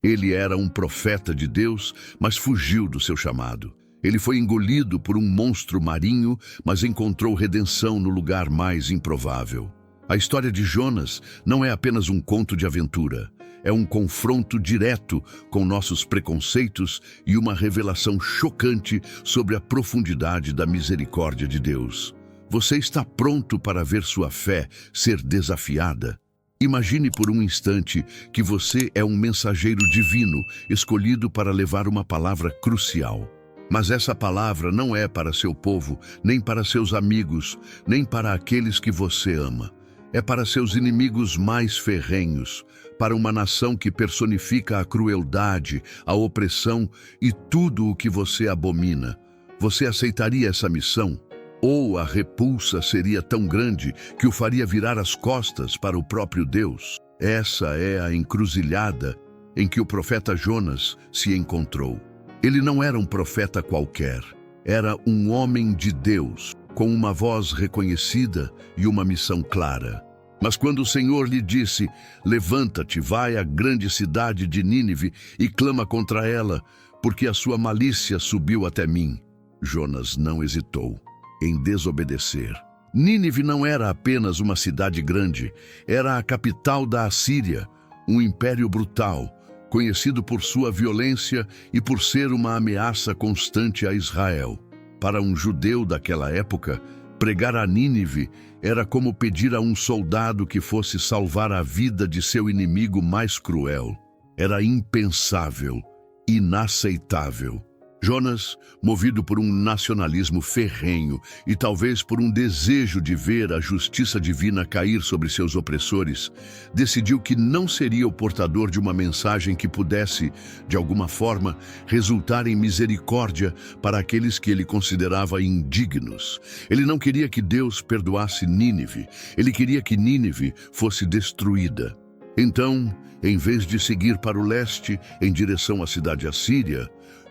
Ele era um profeta de Deus, mas fugiu do seu chamado. Ele foi engolido por um monstro marinho, mas encontrou redenção no lugar mais improvável. A história de Jonas não é apenas um conto de aventura. É um confronto direto com nossos preconceitos e uma revelação chocante sobre a profundidade da misericórdia de Deus. Você está pronto para ver sua fé ser desafiada? Imagine por um instante que você é um mensageiro divino escolhido para levar uma palavra crucial. Mas essa palavra não é para seu povo, nem para seus amigos, nem para aqueles que você ama. É para seus inimigos mais ferrenhos, para uma nação que personifica a crueldade, a opressão e tudo o que você abomina. Você aceitaria essa missão? Ou a repulsa seria tão grande que o faria virar as costas para o próprio Deus? Essa é a encruzilhada em que o profeta Jonas se encontrou. Ele não era um profeta qualquer, era um homem de Deus, com uma voz reconhecida e uma missão clara. Mas quando o Senhor lhe disse: levanta-te, vai à grande cidade de Nínive e clama contra ela, porque a sua malícia subiu até mim, Jonas não hesitou em desobedecer. Nínive não era apenas uma cidade grande, era a capital da Assíria, um império brutal, conhecido por sua violência e por ser uma ameaça constante a Israel. Para um judeu daquela época, pregar a Nínive era como pedir a um soldado que fosse salvar a vida de seu inimigo mais cruel. Era impensável, inaceitável. Jonas, movido por um nacionalismo ferrenho e talvez por um desejo de ver a justiça divina cair sobre seus opressores, decidiu que não seria o portador de uma mensagem que pudesse, de alguma forma, resultar em misericórdia para aqueles que ele considerava indignos. Ele não queria que Deus perdoasse Nínive, ele queria que Nínive fosse destruída. Então, em vez de seguir para o leste, em direção à cidade assíria,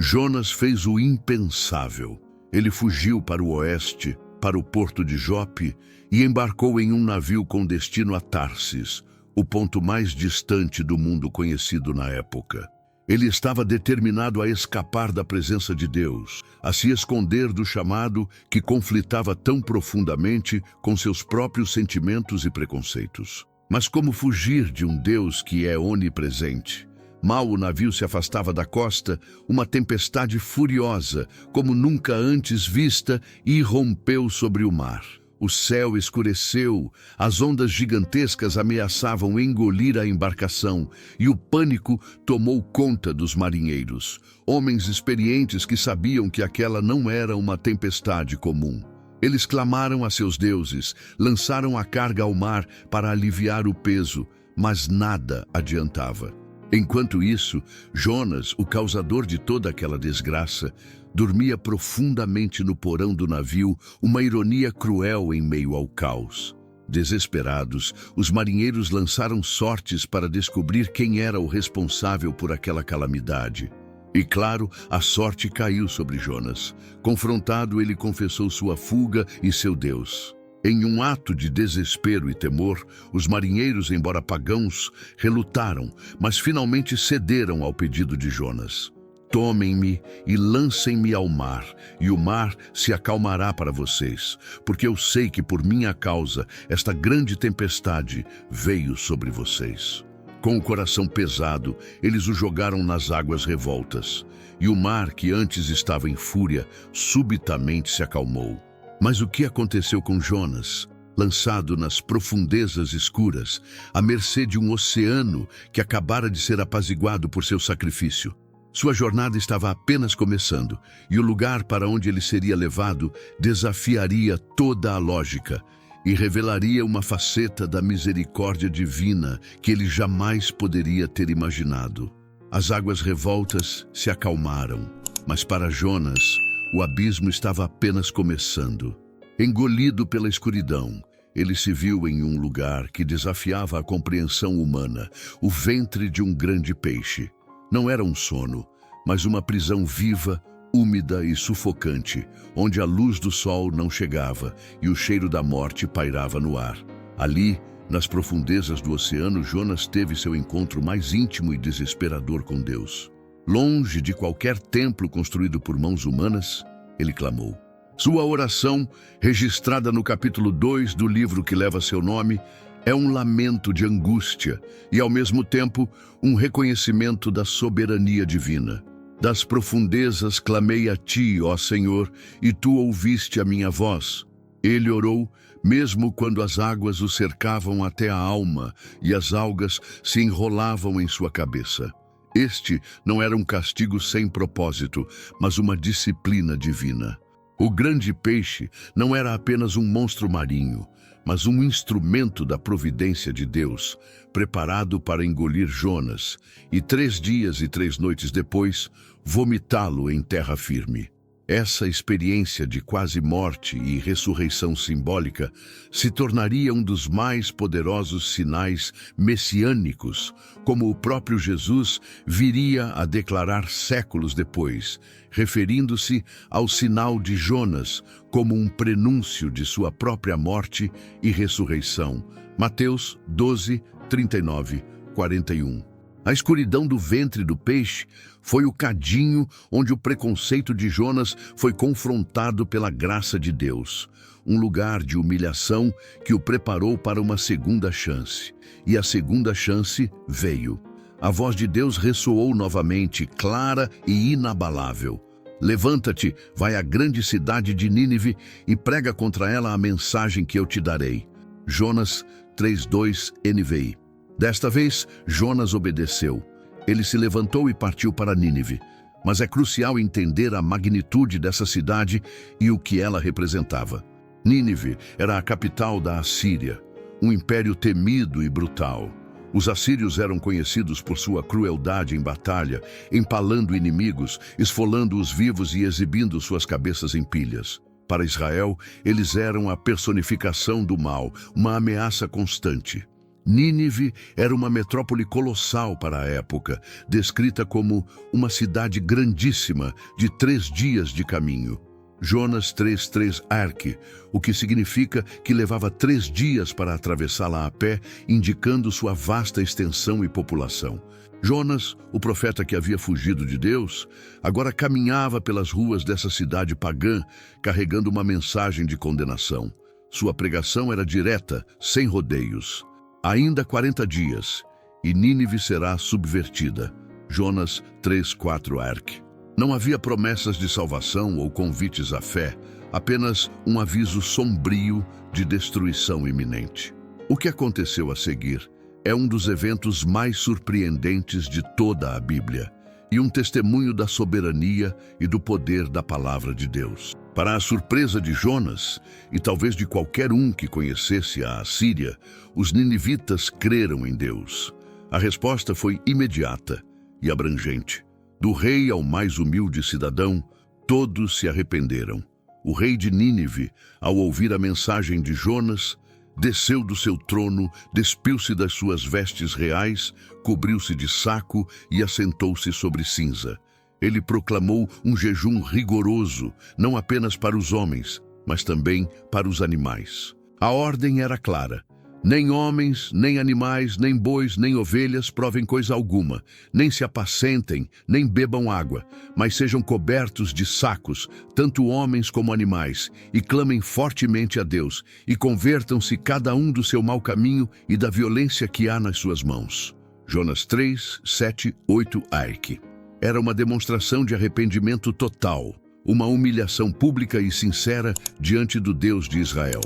Jonas fez o impensável. Ele fugiu para o oeste, para o porto de Jope, e embarcou em um navio com destino a Tarsis, o ponto mais distante do mundo conhecido na época. Ele estava determinado a escapar da presença de Deus, a se esconder do chamado que conflitava tão profundamente com seus próprios sentimentos e preconceitos. Mas como fugir de um Deus que é onipresente? Mal o navio se afastava da costa, uma tempestade furiosa, como nunca antes vista, irrompeu sobre o mar. O céu escureceu, as ondas gigantescas ameaçavam engolir a embarcação e o pânico tomou conta dos marinheiros, homens experientes que sabiam que aquela não era uma tempestade comum. Eles clamaram a seus deuses, lançaram a carga ao mar para aliviar o peso, mas nada adiantava. Enquanto isso, Jonas, o causador de toda aquela desgraça, dormia profundamente no porão do navio, uma ironia cruel em meio ao caos. Desesperados, os marinheiros lançaram sortes para descobrir quem era o responsável por aquela calamidade. E claro, a sorte caiu sobre Jonas. Confrontado, ele confessou sua fuga e seu Deus. Em um ato de desespero e temor, os marinheiros, embora pagãos, relutaram, mas finalmente cederam ao pedido de Jonas. Tomem-me e lancem-me ao mar, e o mar se acalmará para vocês, porque eu sei que por minha causa esta grande tempestade veio sobre vocês. Com o coração pesado, eles o jogaram nas águas revoltas, e o mar, que antes estava em fúria, subitamente se acalmou. Mas o que aconteceu com Jonas, lançado nas profundezas escuras, à mercê de um oceano que acabara de ser apaziguado por seu sacrifício? Sua jornada estava apenas começando, e o lugar para onde ele seria levado desafiaria toda a lógica e revelaria uma faceta da misericórdia divina que ele jamais poderia ter imaginado. As águas revoltas se acalmaram, mas para Jonas, o abismo estava apenas começando. Engolido pela escuridão, ele se viu em um lugar que desafiava a compreensão humana, o ventre de um grande peixe. Não era um sono, mas uma prisão viva, úmida e sufocante, onde a luz do sol não chegava e o cheiro da morte pairava no ar. Ali, Nas profundezas do oceano, Jonas teve seu encontro mais íntimo e desesperador com Deus. Longe de qualquer templo construído por mãos humanas, ele clamou. Sua oração, registrada no capítulo 2 do livro que leva seu nome, é um lamento de angústia e, ao mesmo tempo, um reconhecimento da soberania divina. Das profundezas clamei a ti, ó Senhor, e tu ouviste a minha voz. Ele orou, mesmo quando as águas o cercavam até a alma e as algas se enrolavam em sua cabeça. Este não era um castigo sem propósito, mas uma disciplina divina. O grande peixe não era apenas um monstro marinho, mas um instrumento da providência de Deus, preparado para engolir Jonas, e 3 dias e 3 noites depois, vomitá-lo em terra firme. Essa experiência de quase morte e ressurreição simbólica se tornaria um dos mais poderosos sinais messiânicos, como o próprio Jesus viria a declarar séculos depois, referindo-se ao sinal de Jonas como um prenúncio de sua própria morte e ressurreição. Mateus 12, 39, 41. A escuridão do ventre do peixe foi o cadinho onde o preconceito de Jonas foi confrontado pela graça de Deus, um lugar de humilhação que o preparou para uma segunda chance. E a segunda chance veio. A voz de Deus ressoou novamente, clara e inabalável. Levanta-te, vai à grande cidade de Nínive e prega contra ela a mensagem que eu te darei. Jonas 3:2 NVI. Desta vez, Jonas obedeceu. Ele se levantou e partiu para Nínive. Mas é crucial entender a magnitude dessa cidade e o que ela representava. Nínive era a capital da Assíria, um império temido e brutal. Os assírios eram conhecidos por sua crueldade em batalha, empalando inimigos, esfolando os vivos e exibindo suas cabeças em pilhas. Para Israel, eles eram a personificação do mal, uma ameaça constante. Nínive era uma metrópole colossal para a época, descrita como uma cidade grandíssima de 3 dias de caminho. Jonas 3:3 Arque, o que significa que levava 3 dias para atravessá-la a pé, indicando sua vasta extensão e população. Jonas, o profeta que havia fugido de Deus, agora caminhava pelas ruas dessa cidade pagã, carregando uma mensagem de condenação. Sua pregação era direta, sem rodeios. Ainda 40 dias, e Nínive será subvertida. Jonas 3:4 Arque. Não havia promessas de salvação ou convites à fé, apenas um aviso sombrio de destruição iminente. O que aconteceu a seguir é um dos eventos mais surpreendentes de toda a Bíblia e um testemunho da soberania e do poder da palavra de Deus. Para a surpresa de Jonas, e talvez de qualquer um que conhecesse a Assíria, os ninivitas creram em Deus. A resposta foi imediata e abrangente. Do rei ao mais humilde cidadão, todos se arrependeram. O rei de Nínive, ao ouvir a mensagem de Jonas, desceu do seu trono, despiu-se das suas vestes reais, cobriu-se de saco e assentou-se sobre cinza. Ele proclamou um jejum rigoroso, não apenas para os homens, mas também para os animais. A ordem era clara. Nem homens, nem animais, nem bois, nem ovelhas provem coisa alguma, nem se apacentem, nem bebam água, mas sejam cobertos de sacos, tanto homens como animais, e clamem fortemente a Deus, e convertam-se cada um do seu mau caminho e da violência que há nas suas mãos. Jonas 3, 7, 8 Arque. Era uma demonstração de arrependimento total, uma humilhação pública e sincera diante do Deus de Israel.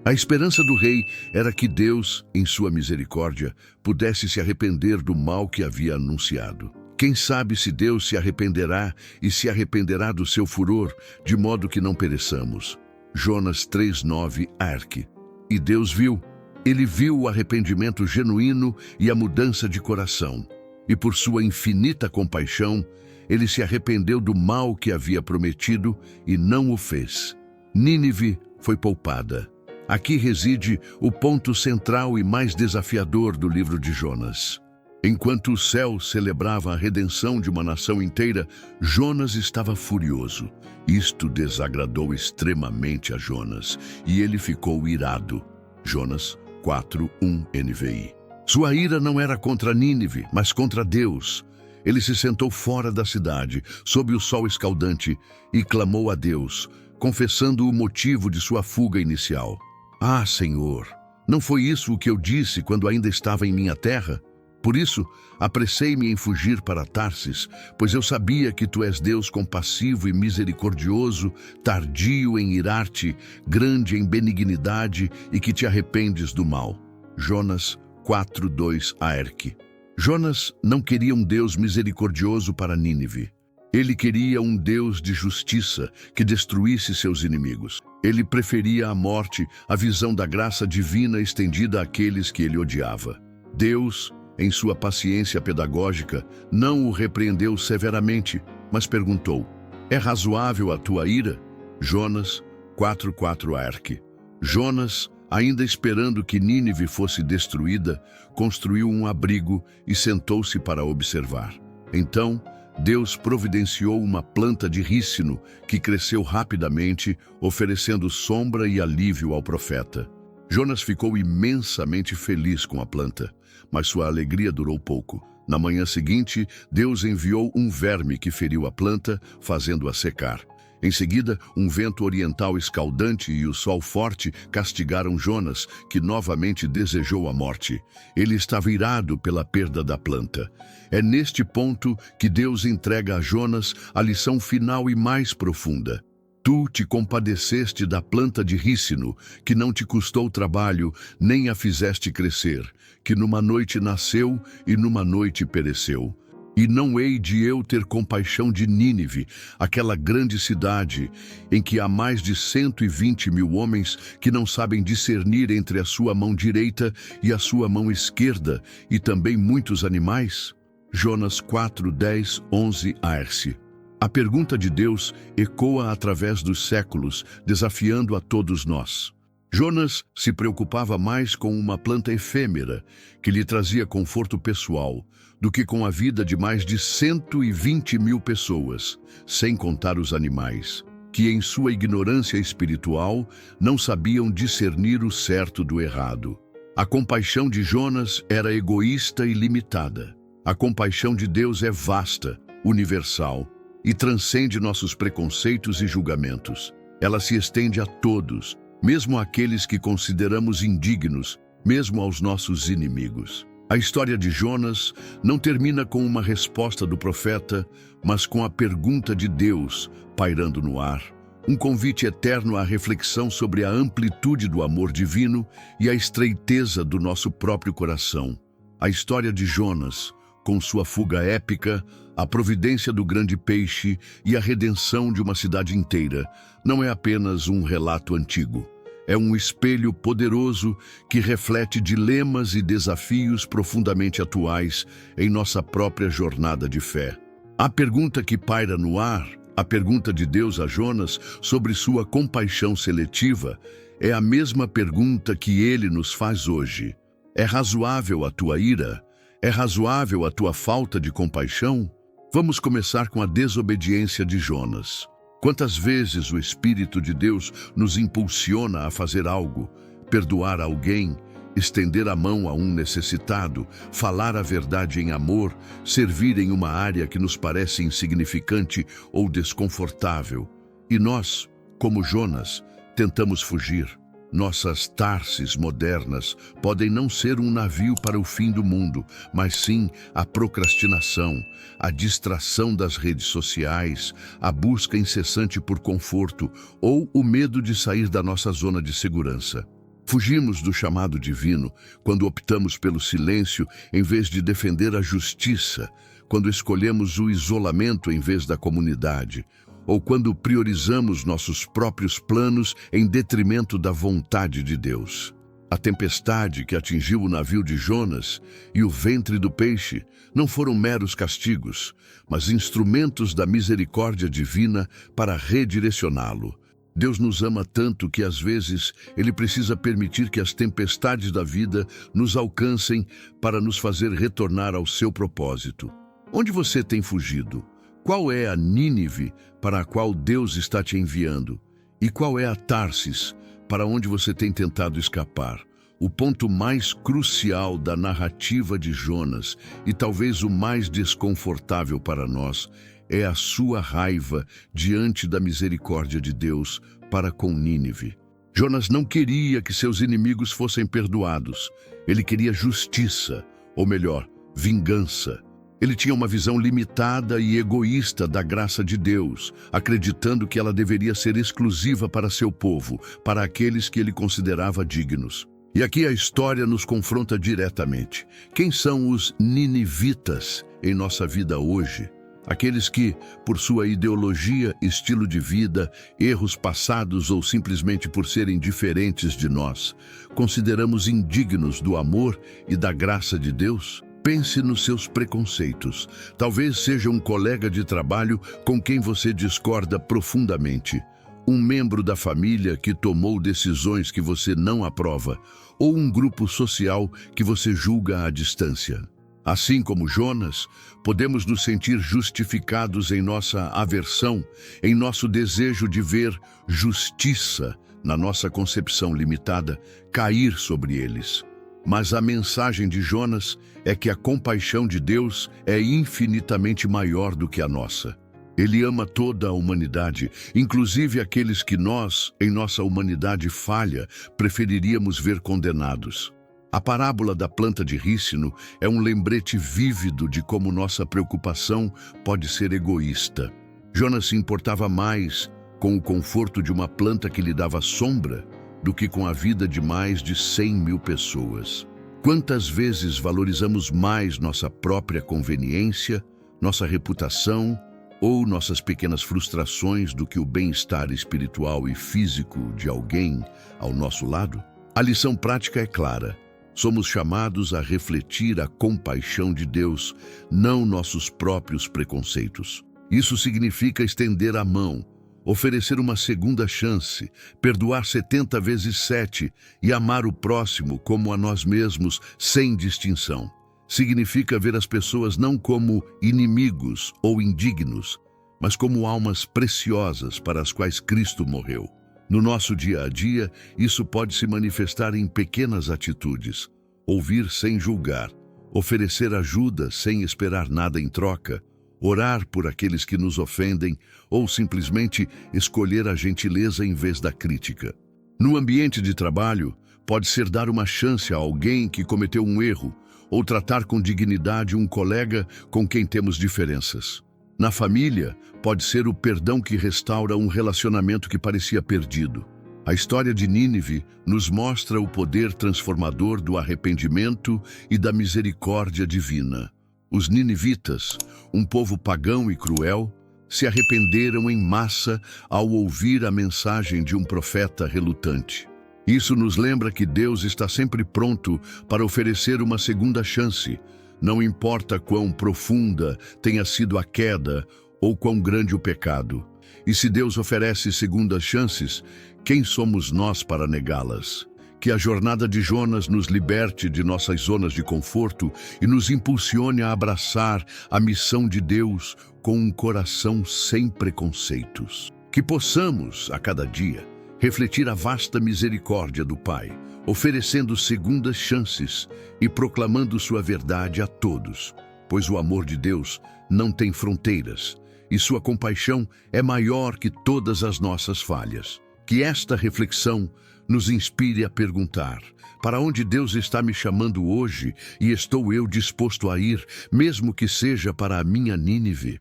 A esperança do rei era que Deus, em sua misericórdia, pudesse se arrepender do mal que havia anunciado. Quem sabe se Deus se arrependerá e se arrependerá do seu furor, de modo que não pereçamos. Jonas 3:9 Arque. E Deus viu. Ele viu o arrependimento genuíno e a mudança de coração. E por sua infinita compaixão, ele se arrependeu do mal que havia prometido e não o fez. Nínive foi poupada. Aqui reside o ponto central e mais desafiador do livro de Jonas. Enquanto o céu celebrava a redenção de uma nação inteira, Jonas estava furioso. Isto desagradou extremamente a Jonas, e ele ficou irado. Jonas 4:1 NVI. Sua ira não era contra Nínive, mas contra Deus. Ele se sentou fora da cidade, sob o sol escaldante, e clamou a Deus, confessando o motivo de sua fuga inicial. Ah, Senhor, não foi isso o que eu disse quando ainda estava em minha terra? Por isso, apressei-me em fugir para Tarsis, pois eu sabia que tu és Deus compassivo e misericordioso, tardio em irar-te, grande em benignidade e que te arrependes do mal. Jonas 4:2 AERC. Jonas não queria um Deus misericordioso para Nínive. Ele queria um Deus de justiça que destruísse seus inimigos. Ele preferia a morte à visão da graça divina estendida àqueles que ele odiava. Deus, em sua paciência pedagógica, não o repreendeu severamente, mas perguntou: é razoável a tua ira? Jonas 4:4 AERC. Jonas, ainda esperando que Nínive fosse destruída, construiu um abrigo e sentou-se para observar. Então, Deus providenciou uma planta de rícino que cresceu rapidamente, oferecendo sombra e alívio ao profeta. Jonas ficou imensamente feliz com a planta, mas sua alegria durou pouco. Na manhã seguinte, Deus enviou um verme que feriu a planta, fazendo-a secar. Em seguida, um vento oriental escaldante e o sol forte castigaram Jonas, que novamente desejou a morte. Ele estava irado pela perda da planta. É neste ponto que Deus entrega a Jonas a lição final e mais profunda. Tu te compadeceste da planta de rícino, que não te custou trabalho, nem a fizeste crescer, que numa noite nasceu e numa noite pereceu. E não hei de eu ter compaixão de Nínive, aquela grande cidade, em que há mais de 120.000 homens que não sabem discernir entre a sua mão direita e a sua mão esquerda, e também muitos animais? Jonas 4:10, 11 AERC. A pergunta de Deus ecoa através dos séculos, desafiando a todos nós. Jonas se preocupava mais com uma planta efêmera, que lhe trazia conforto pessoal, do que com a vida de mais de 120.000 pessoas, sem contar os animais, que em sua ignorância espiritual não sabiam discernir o certo do errado. A compaixão de Jonas era egoísta e limitada. A compaixão de Deus é vasta, universal, e transcende nossos preconceitos e julgamentos. Ela se estende a todos, mesmo àqueles que consideramos indignos, mesmo aos nossos inimigos. A história de Jonas não termina com uma resposta do profeta, mas com a pergunta de Deus pairando no ar. Um convite eterno à reflexão sobre a amplitude do amor divino e a estreiteza do nosso próprio coração. A história de Jonas, com sua fuga épica, a providência do grande peixe e a redenção de uma cidade inteira, não é apenas um relato antigo. É um espelho poderoso que reflete dilemas e desafios profundamente atuais em nossa própria jornada de fé. A pergunta que paira no ar, a pergunta de Deus a Jonas sobre sua compaixão seletiva, é a mesma pergunta que ele nos faz hoje. É razoável a tua ira? É razoável a tua falta de compaixão? Vamos começar com a desobediência de Jonas. Quantas vezes o Espírito de Deus nos impulsiona a fazer algo, perdoar alguém, estender a mão a um necessitado, falar a verdade em amor, servir em uma área que nos parece insignificante ou desconfortável. E nós, como Jonas, tentamos fugir. Nossas Tarsis modernas podem não ser um navio para o fim do mundo, mas sim a procrastinação, a distração das redes sociais, a busca incessante por conforto ou o medo de sair da nossa zona de segurança. Fugimos do chamado divino quando optamos pelo silêncio em vez de defender a justiça, quando escolhemos o isolamento em vez da comunidade, ou quando priorizamos nossos próprios planos em detrimento da vontade de Deus. A tempestade que atingiu o navio de Jonas e o ventre do peixe não foram meros castigos, mas instrumentos da misericórdia divina para redirecioná-lo. Deus nos ama tanto que, às vezes, Ele precisa permitir que as tempestades da vida nos alcancem para nos fazer retornar ao seu propósito. Onde você tem fugido? Qual é a Nínive para a qual Deus está te enviando? E qual é a Tarsis para onde você tem tentado escapar? O ponto mais crucial da narrativa de Jonas, e talvez o mais desconfortável para nós, é a sua raiva diante da misericórdia de Deus para com Nínive. Jonas não queria que seus inimigos fossem perdoados. Ele queria justiça, ou melhor, vingança. Ele tinha uma visão limitada e egoísta da graça de Deus, acreditando que ela deveria ser exclusiva para seu povo, para aqueles que ele considerava dignos. E aqui a história nos confronta diretamente. Quem são os ninivitas em nossa vida hoje? Aqueles que, por sua ideologia, estilo de vida, erros passados ou simplesmente por serem diferentes de nós, consideramos indignos do amor e da graça de Deus? Pense nos seus preconceitos. Talvez seja um colega de trabalho com quem você discorda profundamente, um membro da família que tomou decisões que você não aprova, ou um grupo social que você julga à distância. Assim como Jonas, podemos nos sentir justificados em nossa aversão, em nosso desejo de ver justiça, na nossa concepção limitada, cair sobre eles. Mas a mensagem de Jonas é que a compaixão de Deus é infinitamente maior do que a nossa. Ele ama toda a humanidade, inclusive aqueles que nós, em nossa humanidade falha, preferiríamos ver condenados. A parábola da planta de rícino é um lembrete vívido de como nossa preocupação pode ser egoísta. Jonas se importava mais com o conforto de uma planta que lhe dava sombra do que com a vida de mais de 100.000 pessoas. Quantas vezes valorizamos mais nossa própria conveniência, nossa reputação ou nossas pequenas frustrações do que o bem-estar espiritual e físico de alguém ao nosso lado? A lição prática é clara. Somos chamados a refletir a compaixão de Deus, não nossos próprios preconceitos. Isso significa estender a mão, oferecer uma segunda chance, perdoar 70 vezes 7 e amar o próximo como a nós mesmos, sem distinção. Significa ver as pessoas não como inimigos ou indignos, mas como almas preciosas para as quais Cristo morreu. No nosso dia a dia, isso pode se manifestar em pequenas atitudes. Ouvir sem julgar, oferecer ajuda sem esperar nada em troca, orar por aqueles que nos ofendem ou simplesmente escolher a gentileza em vez da crítica. No ambiente de trabalho, pode ser dar uma chance a alguém que cometeu um erro ou tratar com dignidade um colega com quem temos diferenças. Na família, pode ser o perdão que restaura um relacionamento que parecia perdido. A história de Nínive nos mostra o poder transformador do arrependimento e da misericórdia divina. Os ninivitas, um povo pagão e cruel, se arrependeram em massa ao ouvir a mensagem de um profeta relutante. Isso nos lembra que Deus está sempre pronto para oferecer uma segunda chance, não importa quão profunda tenha sido a queda ou quão grande o pecado. E se Deus oferece segundas chances, quem somos nós para negá-las? Que a jornada de Jonas nos liberte de nossas zonas de conforto e nos impulsione a abraçar a missão de Deus com um coração sem preconceitos. Que possamos, a cada dia, refletir a vasta misericórdia do Pai, oferecendo segundas chances e proclamando sua verdade a todos, pois o amor de Deus não tem fronteiras e sua compaixão é maior que todas as nossas falhas. Que esta reflexão nos inspire a perguntar: para onde Deus está me chamando hoje e estou eu disposto a ir, mesmo que seja para a minha Nínive?